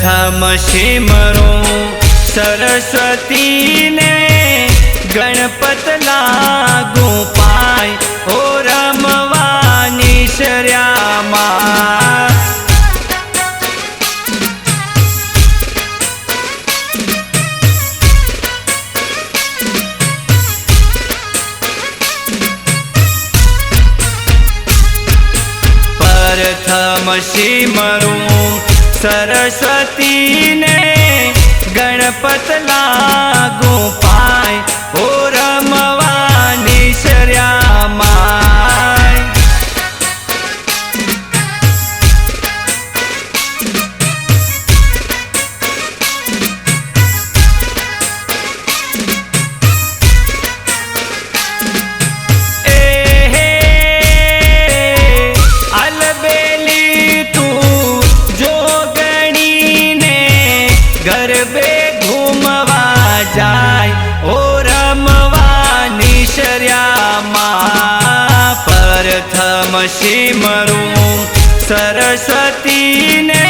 प्रथम सिमरो सरस्वती ने गणपत लागू पाय ओ रमवानी शर्यामा। प्रथम सिमरो सरस्वती ने गणपत लागू पाय ओ रमवानी शर्यामा। गरबे घूमवा जाय ओ रमवानी शर्यामा। प्रथम सिमरो सरस्वती ने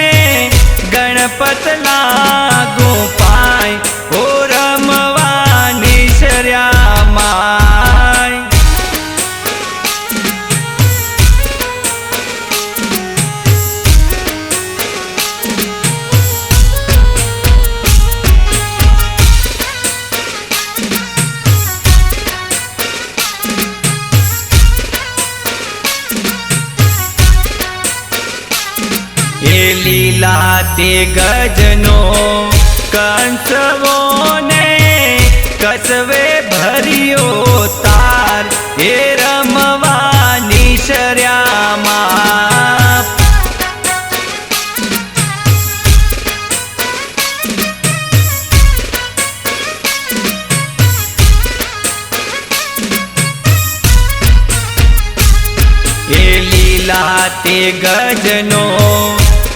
गणपत लागू पाय ओ रमवानी शर्यामा। ये लीला ते गजनो कंसवो ने कसवे भरियो तार ये रमवानी शर्यामा। ये लीला ते गजनो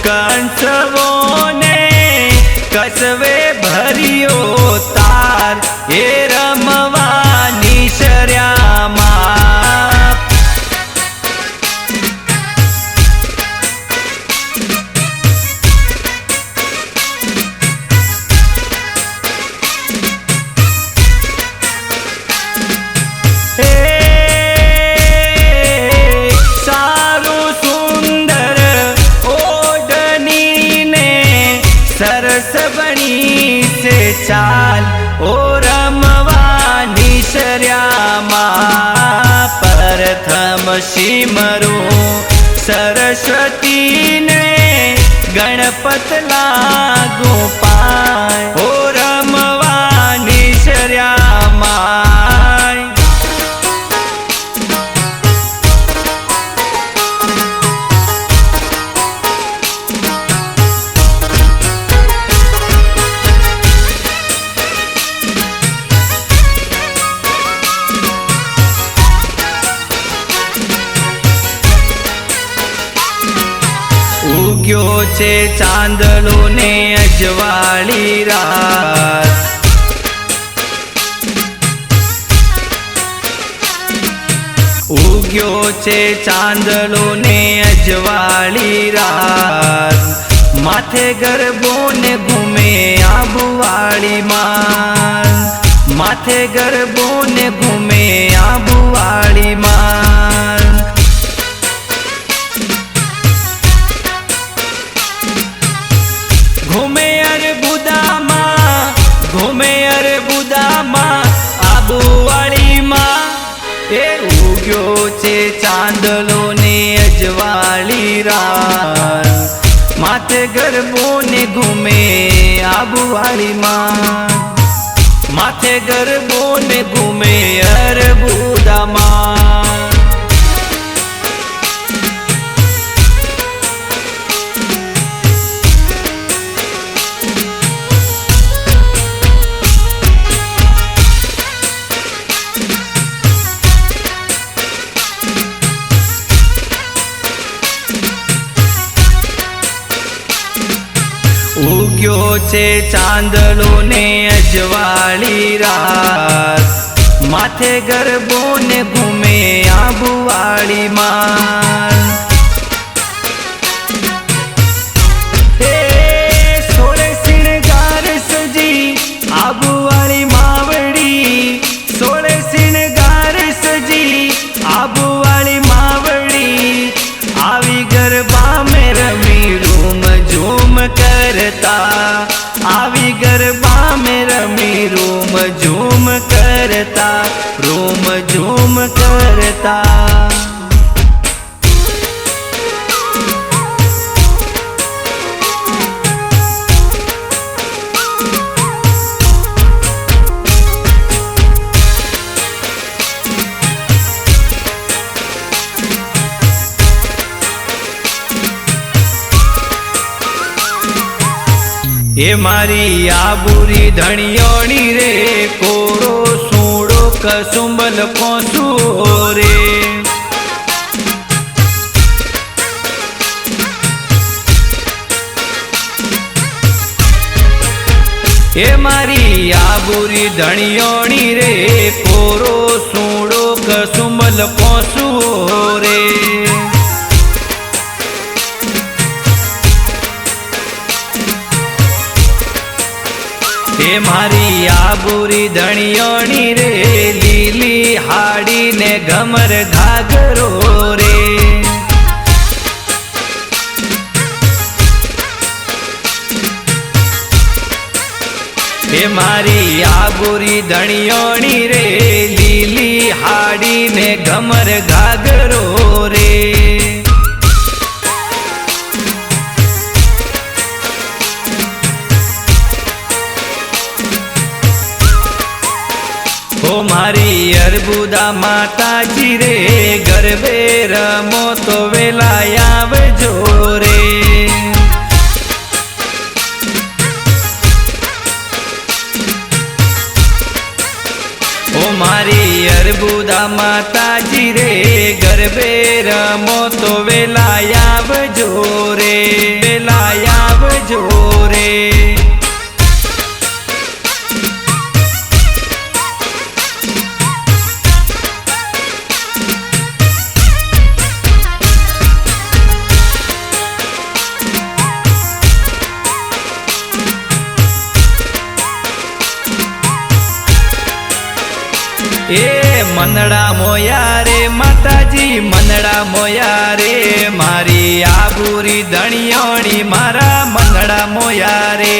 कंसवो ने कसवे भरियो तार ये रमवानी शर्यामा। सरस बनी से चाल ओ रमवानी शर्यामा। प्रथम सिमरो सरस्वती ने गणपत लागू पाय ओ रमवानी शर्यामा। उग्यो छे चांदलो ने अजवाળી रात। उग्यो छे चांदलो ने अजवाળી रात। माथे गरबो ने घूमे आबुवाળી मां। माथे गरबो ने घूमे आबुवाળી मां। घूमे अरबुदामा आबुवाળી मां। ए उग्यो छे चांदलो ने अजवाળી रात। माथे गरबो ने घूमे आबुवाળી मां। माथे गरबो ने घूमे अरबुदामा। उग्यो छे चांदलो ने अजवाળી रात। माथे गरबो ने घूमे आबुवाળી मां। सोरे करता આવી ગરબા में रमी रोम झूम करता रोम झूम करता। એ મારી આબુરી ધણિયોણી રે કોરો સૂડો કસુંબલ કોસુ રે। એ મારી આબુરી ધણિયોણી રે કોરો સૂડો કસુંબલ કોસુ રે। એ મારી આબુરી ધણિયોણી રે લીલી હાડી ને ઘમર ઘાઘરો રે। એ મારી આબુરી ધણિયોણી રે લીલી હાડી ને ઘમર ઘાઘરો રે। ओ मारी अरबुदा माताजी रे गरबे रमो तो वेला आवजो रे। ओ मारी अरबुदा माताजी रे गरबे रमो तो वेला आवजो रे वेला आवजो रे। ए मनड़ा मोया रे माताजी मनड़ा मोया रे मारी आबूरी धणियोणी मारा मनड़ा मोया रे।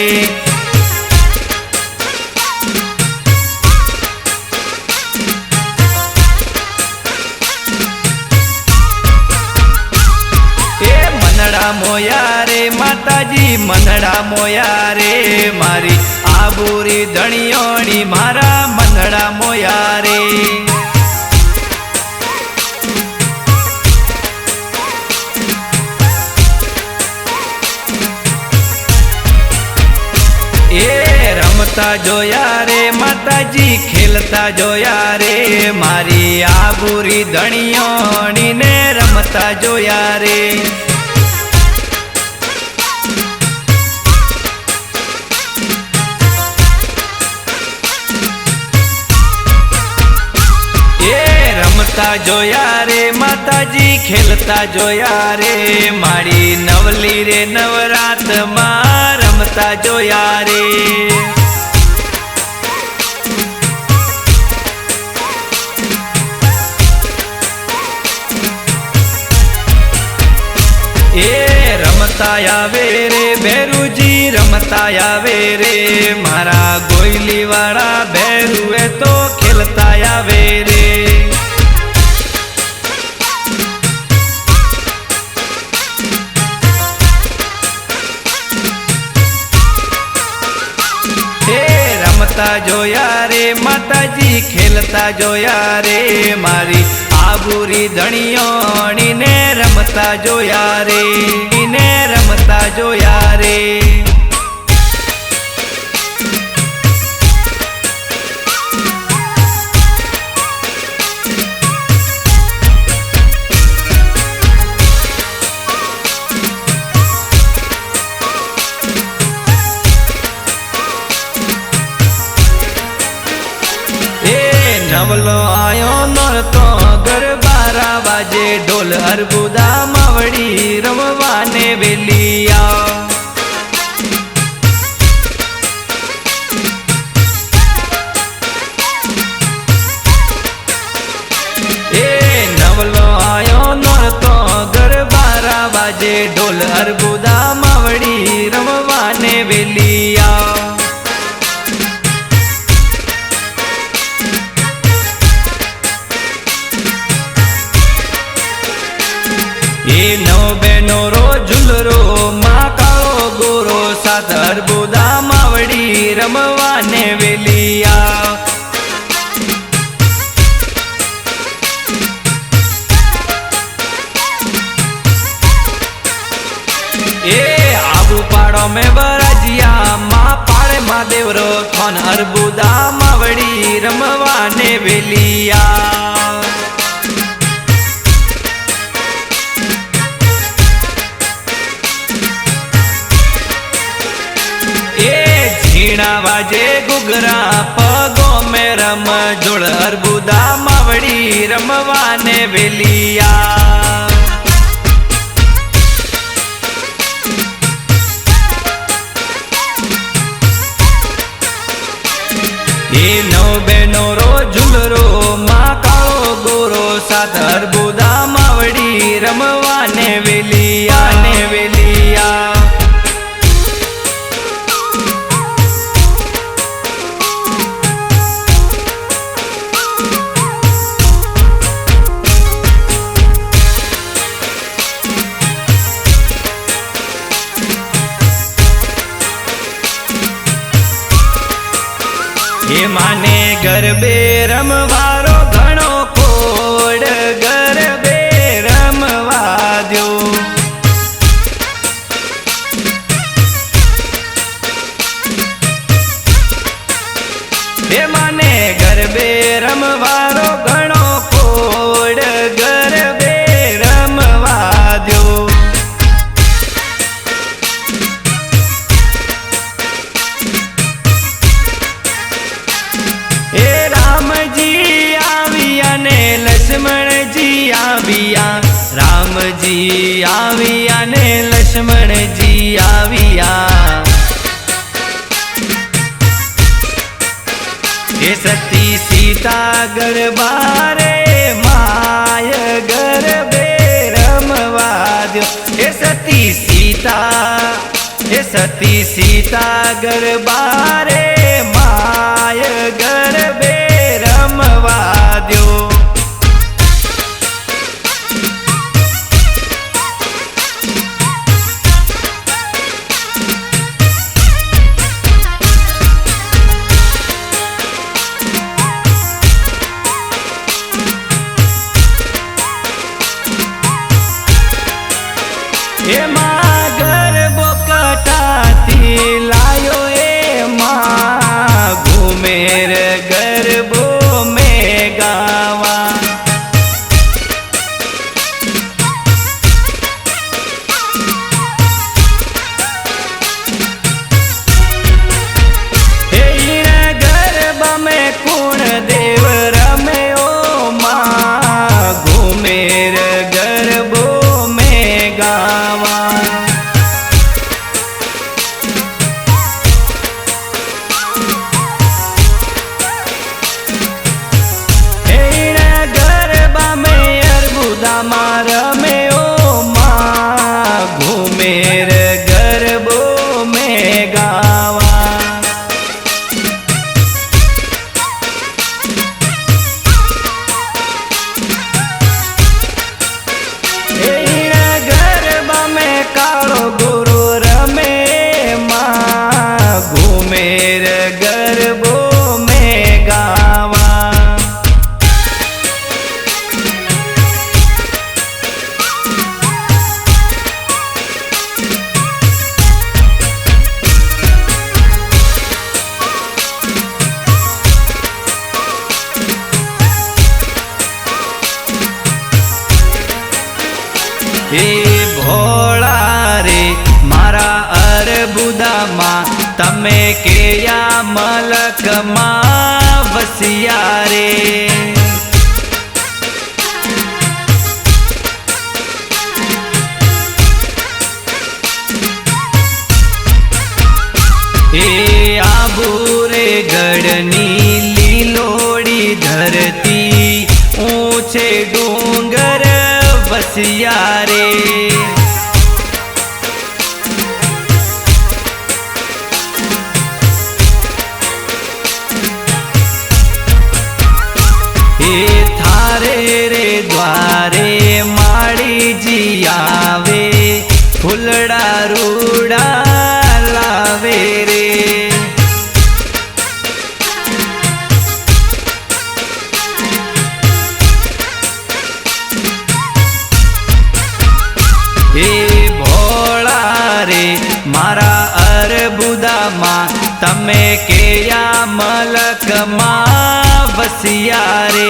ए मनड़ा मोया रे माताजी मनड़ा मोया रे मारी आबूरी धणियोणी मारा मनड़ा मोया रे। ए रमता जोया रे माताजी खेलता जोया रे मारी आबूरी धणियोणी ने रमता जोया रे। रमता जोया रे माताजी खेलता जोया रे मारी नवली रे नवरात मां रमता जोया रे। ए रमता आवे रे भैरूजी रमता आवे रे मारा गोयली वाला भैरू है तो खेलता आवे रे। रमता जोया रे माताजी खेलता जोया रे मारी आबूरी धणियोणी ने रमता जोया रे ने रमता जोया रे। नवलो आयो नर तो गरबारा बाजे ढोल अरबुदा मावड़ी रमवाने वेलिया। ए नवलो आयो नर तो गरबारा बाजे ढोल अरबुदा मावड़ी रमवाने એ નવ બેનો રો ઝુલરો માં કાળો ગોરો સાત અર્બુદા માવડી રમવાને વેલિયા. એ આબુ પાડો મેં બરાજિયા માં પાડે માં દેવરો થોન અર્બુદા માવડી રમવાને વેલિયા. એ ઝીણા વાજે ગુગરા પગો મેં રમ જોડ અર્બુદા માવડી રમવાને વેલિયા. એ નવ બેનો રો ઝુલરો માં કાળો ગોરો સાત અર્બુદા માવડી રમવાને વેલિયા ને વેલિયા. એ માને ગરબે રમવારો ઘણો કોડ ગરબે રમવા દો. એ માને ગરબે રમવારો ઘણો કોડ ગરબે રમવા દો. એ રામજી આવ્યા ને લક્ષ્મણજી આવ્યા, રામજી આવ્યા ને લક્ષ્મણજી આવ્યા. એ સતી સીતા ગરબારે માય ગરબે રમવા દો. એ સતી સીતા ગરબારે માય ગરબે રમવા દો. એમાં ગરબો કટાતી લાયો એમાં ઘુમેર ગરબો મેં ગાવા. એના ગરબા મેં કુણ દેવ રમે ઓ માં ઘુમેર ગરબો મેં ગાવા. એના ગરબા મેં અર્બુદા માં રમે ઓ માં ઘુમેર ગરબો મેં ગાવા. એના ગરબા મેં કાળો ગોરો રમે માં ઘુમેર ગરબો મેં ગાવા. હે ભોળા રે મારા અર્બુદામાં તમે કેયા મલકમાં વસિયા રે. હે આબુ રે ગઢની લીલોડી ધરતી ઊંચે ડુંગર વસિયા રે. હે થારે રે દ્વારે માળી જીયા હે ભોળા રે મારા અરબુદામાં તમે કેયા મલકમાં વસિયા રે